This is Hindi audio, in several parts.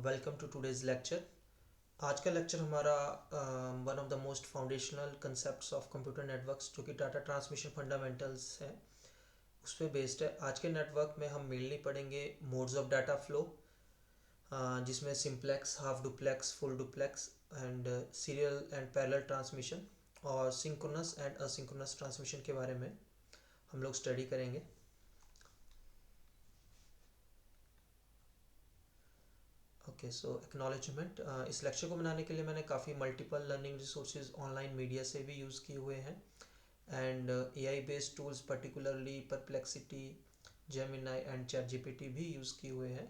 Welcome to today's lecture. आज का लेक्चर हमारा one of the most foundational concepts of computer networks जो कि डाटा ट्रांसमिशन फंडामेंटल्स है उस पर बेस्ड है। आज के नेटवर्क में हम मेनली पढ़ेंगे मोड्स ऑफ डाटा फ्लो, जिसमें simplex, half duplex, full duplex and serial and parallel transmission और सिंक्रोनस एंड असिंक्रोनस ट्रांसमिशन के बारे में हम लोग स्टडी करेंगे। ओके, सो एक्नॉलेजमेंट। इस लेक्चर को बनाने के लिए मैंने काफ़ी multiple learning resources online media से भी यूज़ किए हुए हैं and AI based tools particularly perplexity, Gemini and chat GPT भी यूज़ किए हुए हैं।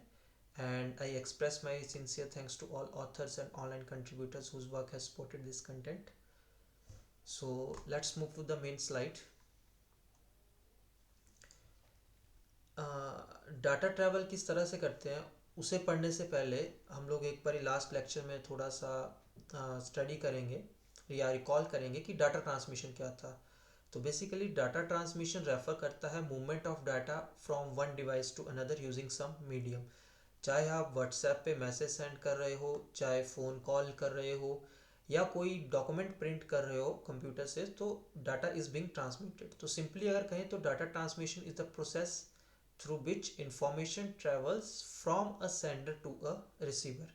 And I express my sincere thanks to all authors and online contributors whose work has supported this content. So let's move to the main slide. Data travel किस तरह से करते हैं उसे पढ़ने से पहले हम लोग एक बार लास्ट लेक्चर में थोड़ा सा स्टडी करेंगे या रिकॉल करेंगे कि डाटा ट्रांसमिशन क्या था। तो बेसिकली डाटा ट्रांसमिशन रेफर करता है movement of data from one device to another using some medium. चाहे आप व्हाट्सएप पे मैसेज सेंड कर रहे हो, चाहे फ़ोन कॉल कर रहे हो या कोई डॉक्यूमेंट प्रिंट कर रहे हो कंप्यूटर से, तो डाटा इज़ बिंग ट्रांसमिटेड। तो सिंपली अगर कहें तो data transmission is the process through which information travels from a sender to a receiver।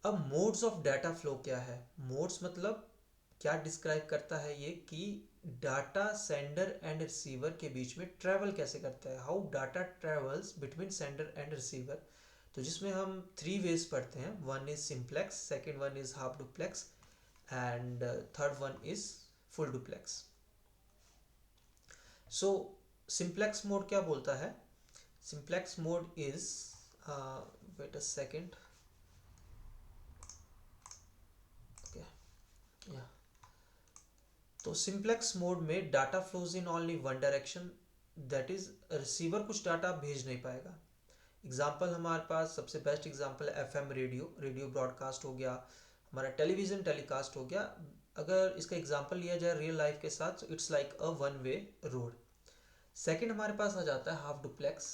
अब मोड्स ऑफ डाटा फ्लो क्या है? मोड्स मतलब क्या डिस्क्राइब करता है ये कि डाटा सेंडर एंड रिसीवर के बीच में ट्रैवल कैसे करता है, how data travels between sender and receiver. तो जिसमें हम थ्री वेज पढ़ते हैं। One is simplex, second one is half duplex and third one is full duplex. So simplex mode क्या बोलता है? Simplex mode is wait a second, okay या। तो सिंप्लेक्स मोड में data flows in only one direction, that is receiver कुछ डाटा भेज नहीं पाएगा। एग्जाम्पल हमारे पास सबसे बेस्ट एग्जाम्पल है एफएम रेडियो। रेडियो ब्रॉडकास्ट हो गया, हमारा टेलीविज़न टेलीकास्ट हो गया। अगर इसका एग्जाम्पल लिया जाए रियल लाइफ के साथ, it's like a one way road. Second हमारे पास आ जाता है half duplex.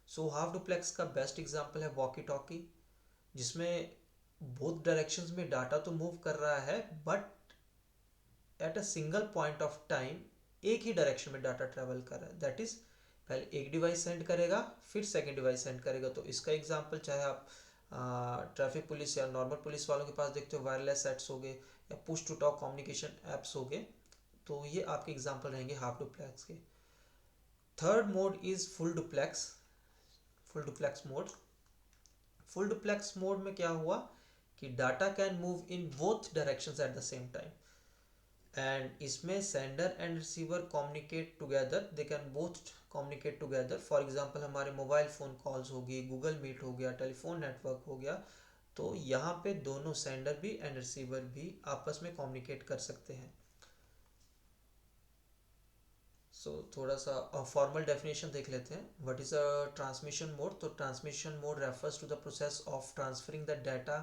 So half duplex का बेस्ट एग्जाम्पल है वॉकी टॉकी, जिसमें बोथ डायरेक्शंस में डाटा तो मूव कर रहा है but at a single point of time एक ही डायरेक्शन में डाटा ट्रेवल कर रहा है। दैट इज पहले एक डिवाइस सेंड करेगा, फिर सेकेंड डिवाइस सेंड करेगा। तो इसका एग्जाम्पल चाहे आप ट्रैफिक पुलिस या नॉर्मल पुलिस वालों के पास देखते हो, वायरलेस सेट्स हो गए या push to talk communication apps हो गए। तो ये आपके एग्जाम्पल रहेंगे हाफ डुप्लेक्स के। Third mode is full duplex. Full duplex mode, full duplex mode में क्या हुआ कि data can move in both directions at the same time and इसमें sender and receiver communicate together, they can both communicate together. For example हमारे मोबाइल फ़ोन कॉल्स होगी, गूगल मीट हो गया, टेलीफोन नेटवर्क हो गया, तो यहाँ पे दोनों सेंडर भी एंड रिसीवर भी आपस में कम्युनिकेट कर सकते हैं। सो थोड़ा सा फॉर्मल डेफिनेशन देख लेते हैं। What is a transmission mode? तो transmission mode refers to the process of transferring the data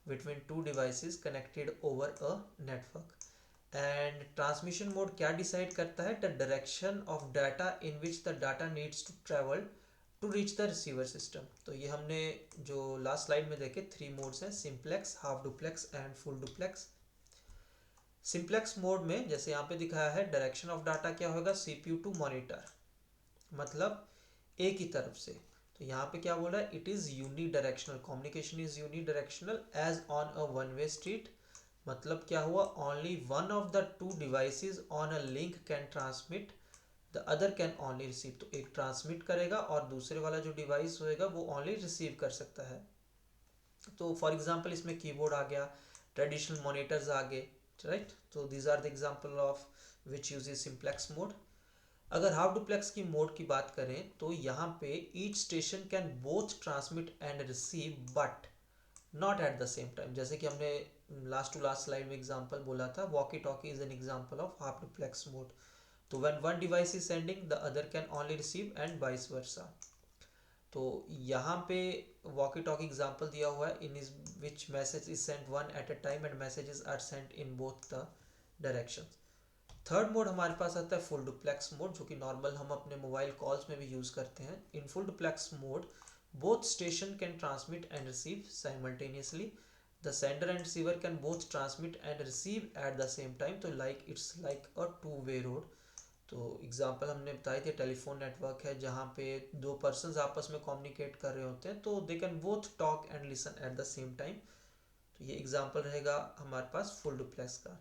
between two devices connected over a network. And transmission mode क्या डिसाइड करता है? The direction of data in which the data needs to travel to reach the receiver system. तो ये हमने जो लास्ट स्लाइड में देखे थ्री मोड्स हैं, simplex, half duplex and full duplex. Simplex mode में जैसे यहाँ पे दिखाया है, डायरेक्शन ऑफ डाटा क्या होगा? सीपीयू टू मॉनिटर, मतलब एक ही तरफ से। तो यहाँ पे क्या बोल रहा है? It is unidirectional, communication is unidirectional as on a one way street. मतलब क्या हुआ? Only one of the two devices on a link can transmit, the other can only receive. तो एक ट्रांसमिट करेगा और दूसरे वाला जो डिवाइस होएगा वो ओनली रिसीव कर सकता है। तो फॉर एग्जांपल इसमें कीबोर्ड आ गया, ट्रेडिशनल मॉनिटर्स आ गए, राइट। तो these are the example of which uses simplex mode. अगर हाफ डुप्लेक्स की मोड की बात करें तो यहाँ पे each station can both transmit and receive but not at the same time. जैसे कि हमने लास्ट टू लास्ट स्लाइड में एग्जांपल बोला था, walkie talkie is an example of half duplex mode. तो when one device is sending the other can only receive and vice versa. तो यहाँ पे वॉकी टॉकी एग्जांपल दिया हुआ है, in is which message is sent one at a time and messages are sent in both the directions. Third mode हमारे पास आता है फुल डुप्लेक्स मोड, जो कि नॉर्मल हम अपने मोबाइल कॉल्स में भी यूज़ करते हैं। In full duplex mode both station can transmit and receive simultaneously. The sender and receiver can both transmit and receive at the same time. तो like it's like a two-way road. तो एग्जांपल हमने बताई थी, टेलीफोन नेटवर्क है जहाँ पे दो पर्सन्स आपस में कम्युनिकेट कर रहे होते हैं, तो दे can both talk and listen eight the same time. तो ये एग्जांपल रहेगा हमारे पास फुल डुप्लेक्स का।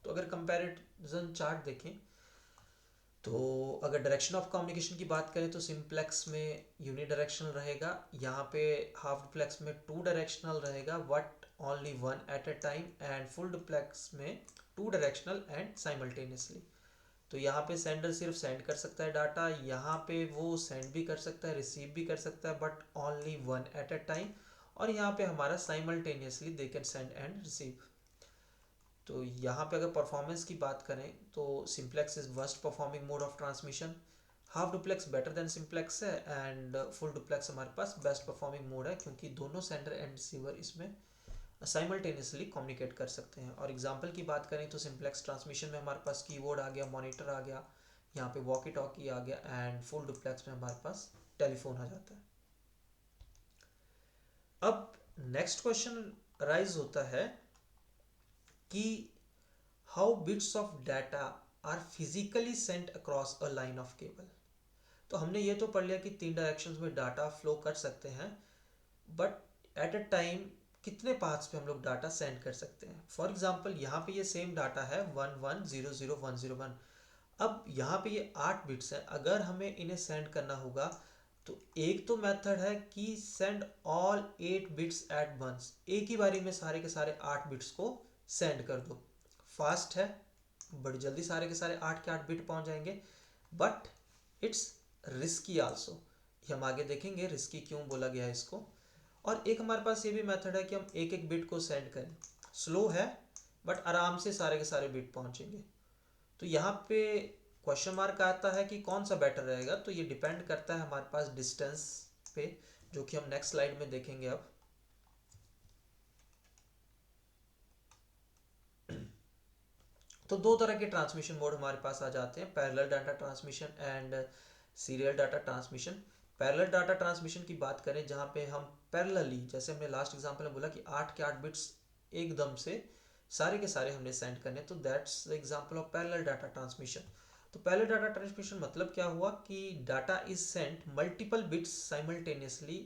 तो अगर कंपैरिजन चार्ट देखें, तो अगर डायरेक्शन ऑफ कम्युनिकेशन की बात करें तो सिंप्लेक्स में यूनि डायरेक्शनल रहेगा, यहाँ पे हाफ डुप्लेक्स में टू डायरेक्शनल रहेगा but only one at a time, and full duplex में टू डायरेक्शनल एंड साइमल्टेनियसली। तो यहाँ पे सेंडर सिर्फ सेंड कर सकता है डाटा, यहाँ पे वो सेंड भी कर सकता है, रिसीव भी कर सकता है but only one at a time, और यहाँ पे हमारा simultaneously they can send and receive. तो यहाँ पे अगर परफॉर्मेंस की बात करें तो simplex is worst performing mode of transmission, half duplex better than simplex है, एंड फुल डुप्लेक्स हमारे पास बेस्ट परफॉर्मिंग मोड है क्योंकि दोनों सेंडर एंड रिसीवर इसमें साइमल्टेनियसली कम्युनिकेट कर सकते हैं। और एग्जांपल की बात करें तो सिंप्लेक्स ट्रांसमिशन में हमारे पास कीबोर्ड आ गया, मॉनिटर आ गया, यहाँ पे वॉकी टॉकी आ गया, एंड फुल डुप्लेक्स में हमारे पास टेलीफोन आ जाता है। अब नेक्स्ट क्वेश्चन राइज होता है कि how bits of data are physically sent across a line of cable. तो हमने ये तो पढ़ लिया कि तीन डायरेक्शंस में डाटा फ्लो कर सकते हैं, बट एट अ टाइम कितने पाथ्स पे हम लोग डाटा सेंड कर सकते हैं। फॉर एग्जांपल यहाँ पे ये सेम डाटा है 1100101। अब यहाँ पे ये 8 बिट्स हैं, अगर हमें इन्हें सेंड करना होगा तो एक तो मेथड है कि send all 8 bits at once, एक ही बारी में सारे के सारे 8 बिट्स को सेंड कर दो। फास्ट है, बड़ी जल्दी सारे के सारे 8 के 8 बिट पहुंच जाएंगे, बट इट्स रिस्की आल्सो। हम आगे देखेंगे रिस्की क्यों बोला गया है इसको। और एक हमारे पास ये भी मेथड है कि हम एक एक बिट को सेंड करें, स्लो है बट आराम से सारे के सारे बिट पहुंचेंगे। तो यहाँ पे क्वेश्चन मार्क आता है कि कौन सा बेटर रहेगा, तो ये डिपेंड करता है हमारे पास डिस्टेंस पे, जो कि हम नेक्स्ट स्लाइड में देखेंगे। अब तो दो तरह के ट्रांसमिशन मोड हमारे पास आ जाते हैं, parallel data transmission and serial data transmission. Parallel data transmission की बात करें जहाँ पे हम पैरेलली, जैसे हमने लास्ट एग्जांपल में बोला कि 8 के 8 बिट्स एकदम से सारे के सारे हमने सेंड करने, तो that's the example of parallel data transmission. तो पैरेलल डाटा ट्रांसमिशन मतलब क्या हुआ कि data is sent multiple bits simultaneously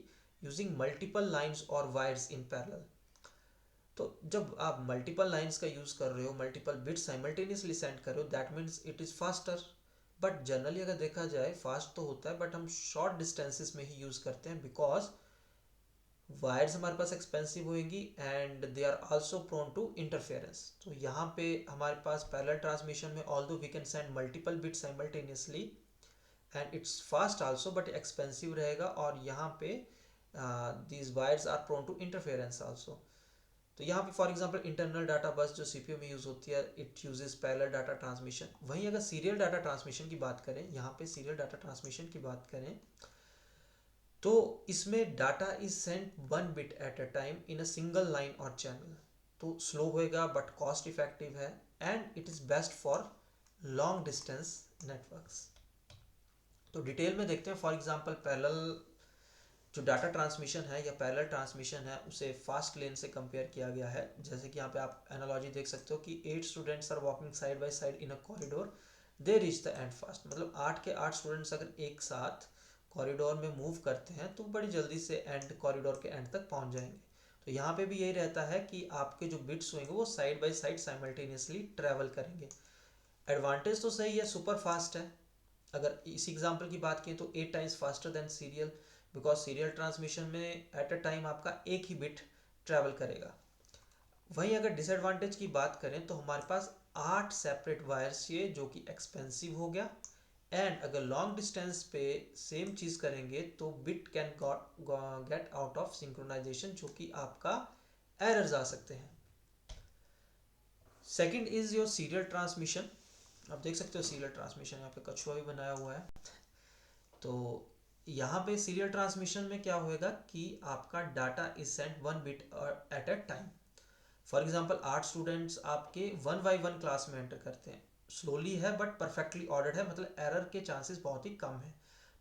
using multiple lines or wires in parallel. तो जब आप मल्टीपल लाइंस का यूज कर रहे हो, मल्टीपल बिट्स साइमल्टेनियसली सेंड कर रहे हो, that means it is faster. But generally अगर देखा जाए फास्ट तो होता है, बट हम शॉर्ट डिस्टेंसेस में ही यूज करते हैं बिकॉज वायर्स हमारे पास एक्सपेंसिव होंगी and they are also prone to interference. तो यहाँ पे हमारे पास पैरेलल ट्रांसमिशन में although we can send multiple bits simultaneously and it's fast also, but expensive रहेगा, और यहाँ पे these wires are prone to interference also. तो यहाँ पे फॉर एग्जांपल इंटरनल डाटा बस जो सीपीयू में यूज होती है, it uses parallel data transmission. वहीं अगर सीरियल डाटा ट्रांसमिशन की बात करें, यहाँ पे सीरियल डाटा ट्रांसमिशन की बात करें तो इसमें data is sent one bit at a time in a single line or channel. तो स्लो होएगा बट कॉस्ट इफेक्टिव है, and it is best for long distance networks. तो डिटेल में देखते हैं। फॉर एग्जांपल पैरेलल जो डाटा ट्रांसमिशन है या पैरेलल ट्रांसमिशन है उसे फास्ट लेन से कंपेयर किया गया है। जैसे कि यहाँ पे आप एनालॉजी देख सकते हो कि 8 students are walking side by side in a corridor, they reach the end fast. मतलब 8 के 8 स्टूडेंट्स अगर एक साथ कॉरिडोर में मूव करते हैं तो बड़ी जल्दी से एंड कॉरिडोर के एंड तक पहुंच जाएंगे। तो यहाँ पे भी यही रहता है कि आपके जो बिट्स होंगे वो side by side simultaneously travel करेंगे। एडवांटेज तो सही है, सुपर फास्ट है। अगर इसी एग्जांपल की बात करें तो 8 times faster than serial, because serial transmission में एट अ टाइम आपका एक ही बिट ट्रैवल करेगा। वहीं अगर डिसएडवांटेज की बात करें तो हमारे पास 8 सेपरेट वायर्स चाहिए, जो कि एक्सपेंसिव हो गया, एंड अगर लॉन्ग डिस्टेंस पे सेम चीज करेंगे तो bit can get out of synchronization, जो कि आपका एरर्स आ सकते हैं। Second is your serial transmission. आप देख सकते हो सीरियल ट्रांसमिशन, यहाँ पे कछुआ भी बनाया हुआ है। तो यहाँ पे सीरियल ट्रांसमिशन में क्या होएगा कि आपका data is sent one bit at a time. For example 8 students आपके वन बाई वन क्लास में एंटर करते हैं, स्लोली है बट परफेक्टली ऑर्डर्ड है, मतलब एरर के चांसेस बहुत ही कम है।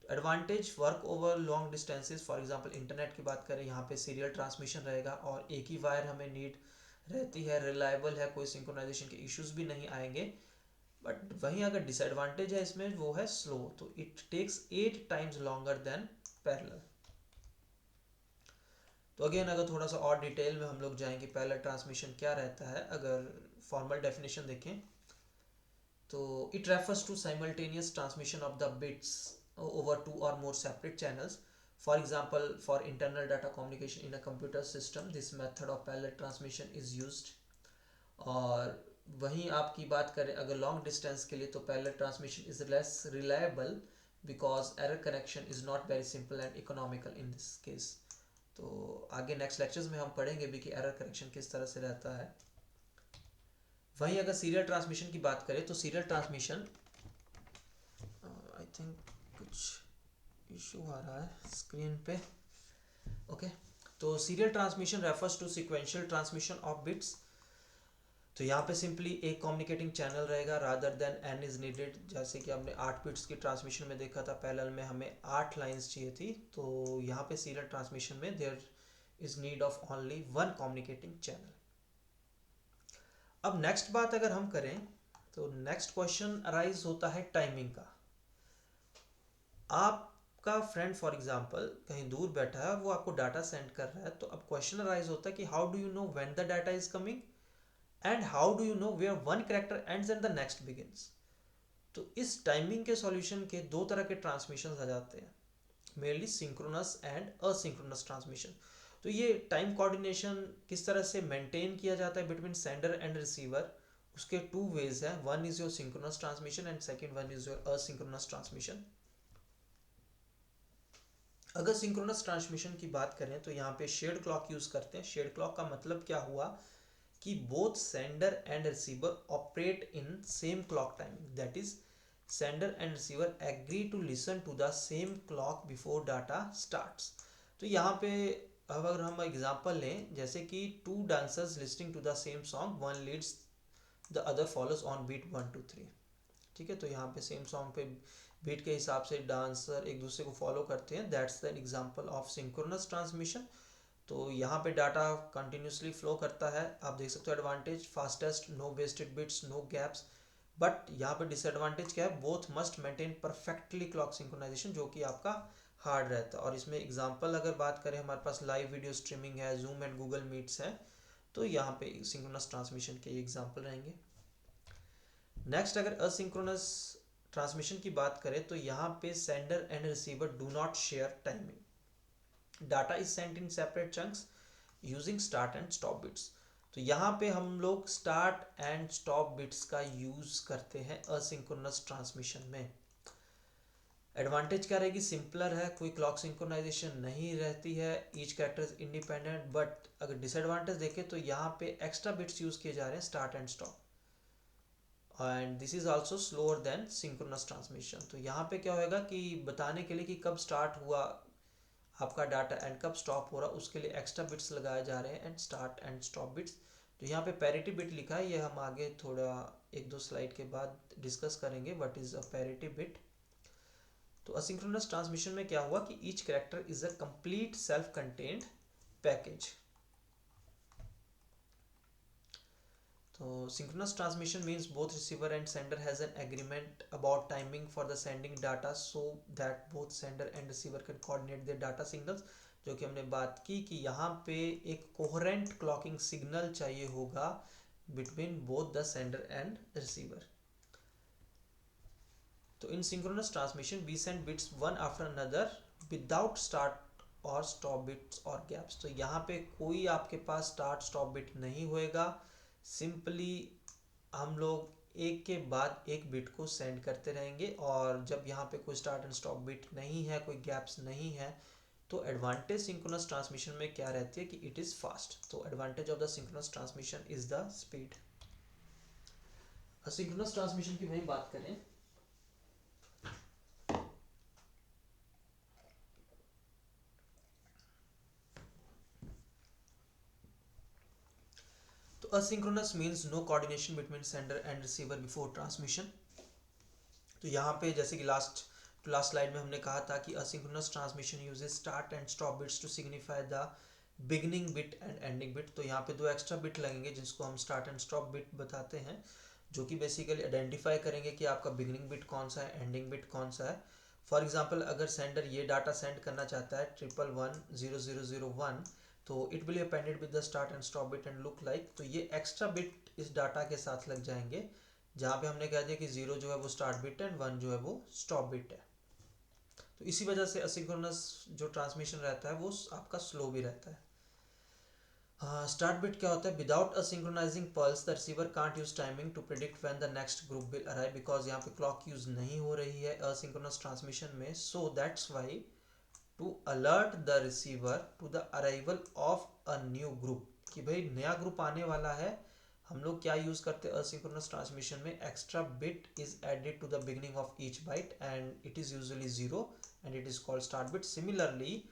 Advantage work over long distances, for example internet की बात करें, यहाँ पे सीरियल ट्रांसमिशन रहेगा और एक ही वायर हमें नीड रहती है, रिलायबल है, कोई सिंक्रोनाइजेशन के इश्यूज भी नहीं आएंगे। बट वहीं अगर डिसएडवांटेज है इसमें वो है स्लो, तो it takes 8 times longer than parallel. तो अगेन अगर थोड़ा सा और डिटेल में हम लोग जाएंगे पैरेलल ट्रांसमिशन क्या रहता है, अगर फॉर्मल डेफिनेशन देखें तो it refers to simultaneous transmission of the bits over two or more separate channels. For example, for internal data communication in a computer system, this method of parallel transmission is used. और वहीं आपकी बात करें अगर लॉन्ग डिस्टेंस के लिए, तो parallel transmission is less reliable because error connection is not very simple and economical in this case. तो आगे नेक्स्ट लेक्चर्स में हम पढ़ेंगे भी कि एरर करेक्शन किस तरह से रहता है। वहीं अगर सीरियल ट्रांसमिशन की बात करें तो सीरियल ट्रांसमिशन, आई थिंक कुछ इशू आ रहा है स्क्रीन पे, ओके। तो serial transmission refers to sequential transmission of bits. तो यहाँ पे सिंपली एक कम्युनिकेटिंग चैनल रहेगा rather than N is needed. जैसे कि हमने 8 बिट्स की ट्रांसमिशन में देखा था, पैरेलल में हमें 8 लाइंस चाहिए थी, तो यहाँ पे सीरियल ट्रांसमिशन में there is need of only one communicating channel. अब नेक्स्ट बात अगर हम करें तो नेक्स्ट क्वेश्चन अराइज होता है टाइमिंग का। आपका फ्रेंड फॉर एग्जांपल कहीं दूर बैठा है, वो आपको डाटा सेंड कर रहा है, तो अब क्वेश्चन अराइज होता है कि how do you know when the data is coming and how do you know where one character ends and the next begins. तो इस टाइमिंग के सॉल्यूशन के दो तरह के ट्रांसमिशन आ जाते हैं, mainly synchronous and asynchronous transmission. तो ये टाइम कोऑर्डिनेशन किस तरह से मेंटेन किया जाता है बिटवीन सेंडर एंड रिसीवर, उसके टू वेज हैं, one is your synchronous transmission and second one is your asynchronous transmission. अगर सिंक्रोनस ट्रांसमिशन की बात करें तो यहाँ पे शेयर्ड क्लॉक यूज करते हैं। शेयर्ड क्लॉक का मतलब क्या हुआ कि both sender and receiver operate in same clock timing, that is sender and receiver agree to listen to the same clock before data starts. तो यहाँ पे अगर हम एग्जांपल लें, जैसे कि two dancers listening to the same song, one leads the other follows on beat 1 2 3। ठीक है, तो यहाँ पे सेम सॉन्ग पे बीट के हिसाब से डांसर एक दूसरे को फॉलो करते हैं, that's the example of synchronous transmission. तो यहाँ पे डाटा कंटिन्यूसली फ्लो करता है। आप देख सकते हो advantage fastest, no wasted bits, no gaps. But यहाँ पे डिसएडवांटेज क्या है, both must maintain perfectly clock synchronization, जो कि आपका हार्ड रहता है। और इसमें एग्जांपल अगर बात करें, हमारे पास लाइव वीडियो स्ट्रीमिंग है, जूम एंड गूगल मीट्स है, तो यहाँ पे सिंक्रोनस ट्रांसमिशन के एग्जाम्पल रहेंगे। नेक्स्ट अगर असिंक्रोनस ट्रांसमिशन की बात करें तो यहाँ पे sender and receiver do not share timing, data is sent in separate chunks using start and stop bits. तो यहाँ पे हम लोग स्टार्ट एंड स्टॉप बिट्स का यूज करते हैं असिंक्रोनस ट्रांसमिशन में। एडवांटेज क्या रहेगी, सिंपलर है, कोई क्लॉक सिंक्रोनाइजेशन नहीं रहती है, each character is independent. But अगर डिसएडवांटेज देखें तो यहाँ पे एक्स्ट्रा बिट्स यूज किए जा रहे हैं start and stop, and this is also slower then synchronous transmission. तो यहाँ पे क्या होगा कि बताने के लिए कि कब स्टार्ट हुआ आपका डाटा एंड कब स्टॉप हो रहा, उसके लिए एक्स्ट्रा बिट्स लगाए जा रहे हैं and start and stop bits. तो यहाँ पे पैरिटी बिट लिखा है, ये हम आगे थोड़ा एक दो स्लाइड के बाद डिस्कस करेंगे what is a parity bit. तो असिंक्रोनस ट्रांसमिशन में क्या हुआ कि each character is a complete self contained package. तो synchronous transmission means both receiver and sender has an agreement about timing for the sending data so that both sender and receiver can coordinate their data signals। जो कि हमने बात की कि यहाँ पे एक कोहेरेंट क्लॉकिंग सिग्नल चाहिए होगा between both the sender and receiver. तो इन synchronous transmission we send bits one after another without start और stop bits और gaps। तो यहाँ पे कोई आपके पास स्टार्ट स्टॉप बिट नहीं होएगा, सिंपली हम लोग एक के बाद एक बिट को सेंड करते रहेंगे। और जब यहाँ पे कोई स्टार्ट एंड स्टॉप बिट नहीं है, कोई गैप्स नहीं है, तो एडवांटेज सिंक्रोनस ट्रांसमिशन में क्या रहती है कि इट इज फास्ट। तो advantage of the synchronous transmission is the speed. Synchronous transmission की वही बात करें तो asynchronous means no coordination between sender and receiver before transmission। तो यहाँ पे जैसे कि लास्ट लास्ट स्लाइड में हमने कहा था कि asynchronous transmission uses start and stop bits to signify the beginning bit and ending bit. तो यहाँ पे दो एक्स्ट्रा बिट लगेंगे जिसको हम स्टार्ट एंड स्टॉप बिट बताते हैं, जो कि बेसिकली आइडेंटिफाई करेंगे कि आपका बिगनिंग बिट कौन सा है, एंडिंग बिट कौन सा है। फॉर एग्जांपल अगर सेंडर ये डाटा सेंड करना चाहता है 1110001, तो it will appended with the start and stop bit and look like. तो ये एक्स्ट्रा बिट इस डाटा के साथ लग जाएंगे, जहाँ पे हमने कह दिया कि 0 जो है वो स्टार्ट बिट है एंड 1 जो है वो स्टॉप बिट है। तो इसी वजह से असिंक्रोनस जो ट्रांसमिशन रहता है वो आपका स्लो भी रहता है। स्टार्ट बिट क्या होता है? Without a synchronizing pulse the receiver can't use timing to predict when the next group will arrive, because यहाँ पे क्लॉक यूज नहीं हो रही है असिंक्रोनस ट्रांसमिशन में। So that's why to alert the receiver to the arrival of a new group, कि भाई नया ग्रुप आने वाला है, हम लोग क्या यूज करते हैं असिंक्रोनस ट्रांसमिशन में? Extra bit is added to the beginning of each byte and it is usually 0 and it is called start bit. Similarly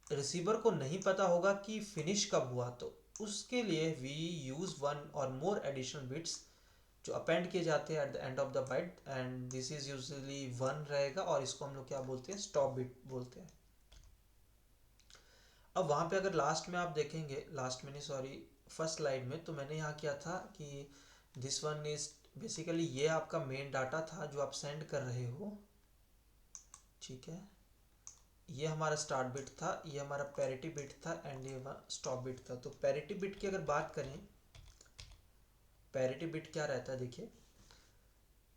receiver को नहीं पता होगा कि फिनिश कब हुआ, तो उसके लिए we use one or more additional bits जो अपेंड किए जाते हैं at the end of the byte, and this is usually 1 रहेगा और इसको हम लोग क्या बोलते हैं? स्टॉप बिट बोलते हैं। अब वहां पे अगर लास्ट में आप देखेंगे, लास्ट में नहीं सॉरी फर्स्ट स्लाइड में, तो मैंने यहाँ किया था कि दिस वन इज बेसिकली ये आपका मेन डाटा था जो आप सेंड कर रहे हो, ठीक है। ये हमारा स्टार्ट बिट था, ये हमारा पैरिटी बिट था एंड ये स्टॉप बिट था। तो पैरिटी बिट की अगर बात करें, पैरिटी बिट क्या रहता है देखिए,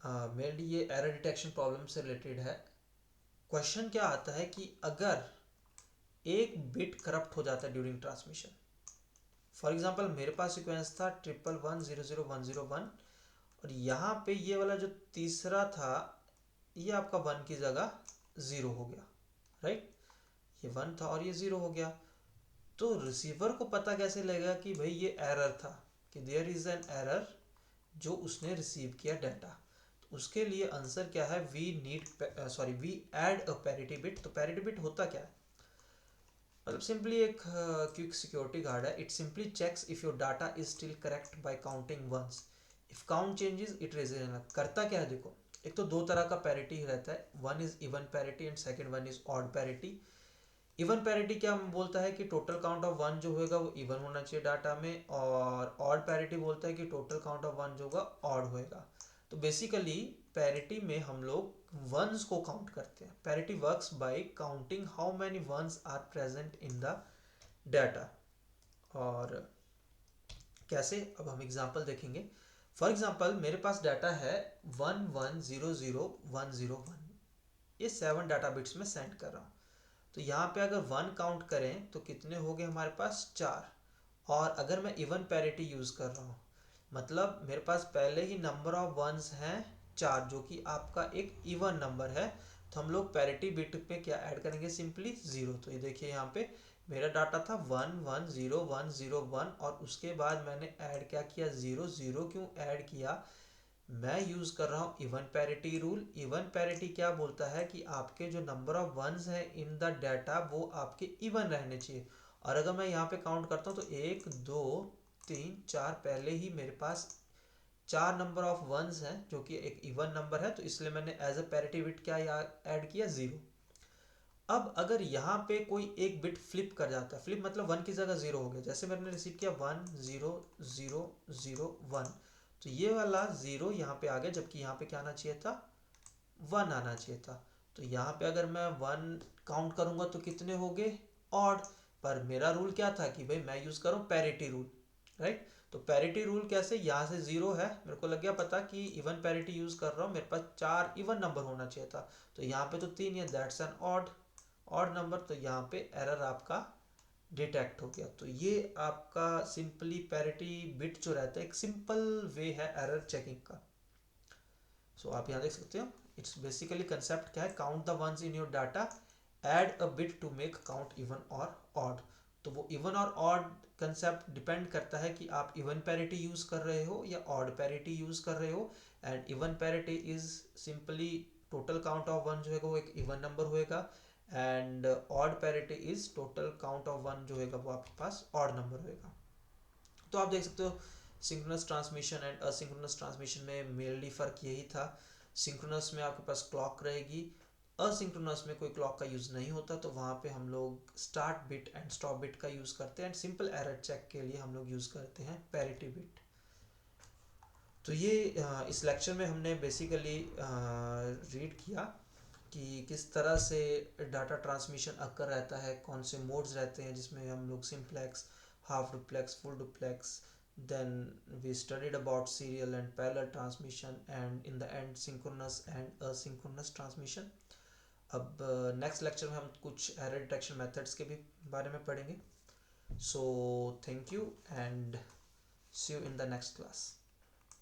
मेनली ये एरर डिटेक्शन प्रॉब्लम से रिलेटेड है। क्वेश्चन क्या आता है कि अगर एक बिट करप्ट हो जाता है ड्यूरिंग ट्रांसमिशन, फॉर एग्जांपल मेरे पास सीक्वेंस था 111000101 और यहाँ पे ये वाला जो तीसरा था ये आपका 1 की जगह 0 हो गया, राइट? ये 1 था और ये 0 हो गया। तो रिसीवर को पता कैसे लगेगा कि भाई ये एरर था, कि देयर इज एन एरर जो उसने रिसीव किया डाटा? तो उसके लिए आंसर क्या है? We add a parity bit. तो पैरिटी बिट होता क्या है? मतलब सिंपली एक क्विक सिक्योरिटी गार्ड है। It simply checks if your data is still correct by counting ones, if count changes it raises an. करता क्या है देखो, एक तो दो तरह का पैरिटी रहता है, one is even parity and second one is odd parity. Even parity क्या बोलता है कि टोटल काउंट ऑफ 1 जो होगा वो इवन होना चाहिए डाटा में, और ऑड पैरिटी बोलता है कि टोटल काउंट ऑफ 1 जो होगा ऑड होएगा। तो बेसिकली पैरिटी में हम लोग वंस को काउंट करते हैं। Parity works by counting how many ones are present in the data. और कैसे, अब हम एग्जांपल देखेंगे। फॉर एग्जांपल मेरे पास डाटा है 1100101, ये 7 डाटा बिट्स में सेंड कर रहा हूँ। तो यहाँ पे अगर 1 काउंट करें तो कितने हो गए हमारे पास? 4। और अगर मैं इवन पैरिटी यूज कर रहा हूँ, मतलब मेरे पास पहले ही नंबर ऑफ वंस हैं 4, जो कि आपका एक इवन नंबर है, तो हम लोग पैरिटी बिट पे क्या ऐड करेंगे? सिंपली 0। तो ये देखिए यहाँ पे मेरा डाटा था 1100101 और उसके बाद मैंने ऐड क्या किया? 0। 0 क्यों ऐड किया? मैं यूज कर रहा हूँ even parity rule. Even parity क्या बोलता है कि आपके जो नंबर ऑफ वंस है इन द डाटा वो आपके इवन रहने चाहिए। और अगर मैं यहाँ पे काउंट करता हूँ तो 1 2 3 4, पहले ही मेरे पास 4 नंबर ऑफ वंस हैं जो कि एक इवन नंबर है, तो इसलिए मैंने एज अ पैरिटी बिट क्या ऐड किया? 0। अब अगर यहाँ पे कोई एक बिट फ्लिप कर जाता है, फ्लिप मतलब 1 की जगह 0 हो गया, जैसे मैंने रिसीव किया 10001, तो ये वाला 0 यहाँ पे आ गया, जबकि यहाँ पे क्या आना चाहिए था? 1 आना चाहिए था। तो यहाँ पे अगर मैं 1 काउंट करूंगा तो कितने हो गए? ऑड। पर मेरा रूल क्या था कि भाई मैं यूज करूँ पैरिटी रूल, राइट? तो पैरिटी रूल कैसे? यहाँ से 0 है, मेरे को लग गया पता कि इवन पैरिटी यूज कर रहा हूँ, मेरे पास 4 इवन नंबर होना चाहिए था, तो यहाँ पे तो 3 है, दैट्स एन ऑड नंबर। तो यहाँ पे एरर आपका डिटेक्ट हो गया। तो ये आपका सिंपली पैरिटी बिट जो रहता है एक सिंपल वे है एरर चेकिंग का। सो आप यहाँ देख सकते हो, इट्स बेसिकली कंसेप्ट क्या है? Count the ones in your data, add a bit to make count even or odd. तो वो even or odd concept depend करता है कि आप इवन पैरिटी यूज कर रहे हो या ऑड पैरिटी यूज कर रहे हो। And even parity is simply total count of 1 जो है वो एक इवन नंबर होएगा, and odd parity is total count of 1 जो होगा वो आपके पास ऑड नंबर होएगा। तो आप देख सकते हो synchronous transmission and asynchronous transmission में मेनली फर्क यही था। सिंक्रोनस में आपके पास क्लॉक रहेगी असिंक्रोनस में कोई क्लॉक का यूज़ नहीं होता, तो वहाँ पे हम लोग start bit and stop bit का यूज़ करते हैं, एंड सिंपल एरर चेक के लिए हम लोग यूज़ करते हैं पैरिटी बिट। तो ये इस लेक्चर में हमने बेसिकली रीड किया कि किस तरह से डाटा ट्रांसमिशन अकर रहता है, कौन से मोड्स रहते हैं जिसमें हम लोग simplex, half duplex, full duplex, then we studied about serial and parallel transmission, and in the end synchronous and asynchronous transmission. अब नेक्स्ट लेक्चर में हम कुछ एरर डिटेक्शन मेथड्स के भी बारे में पढ़ेंगे. So thank you and see you in the next class.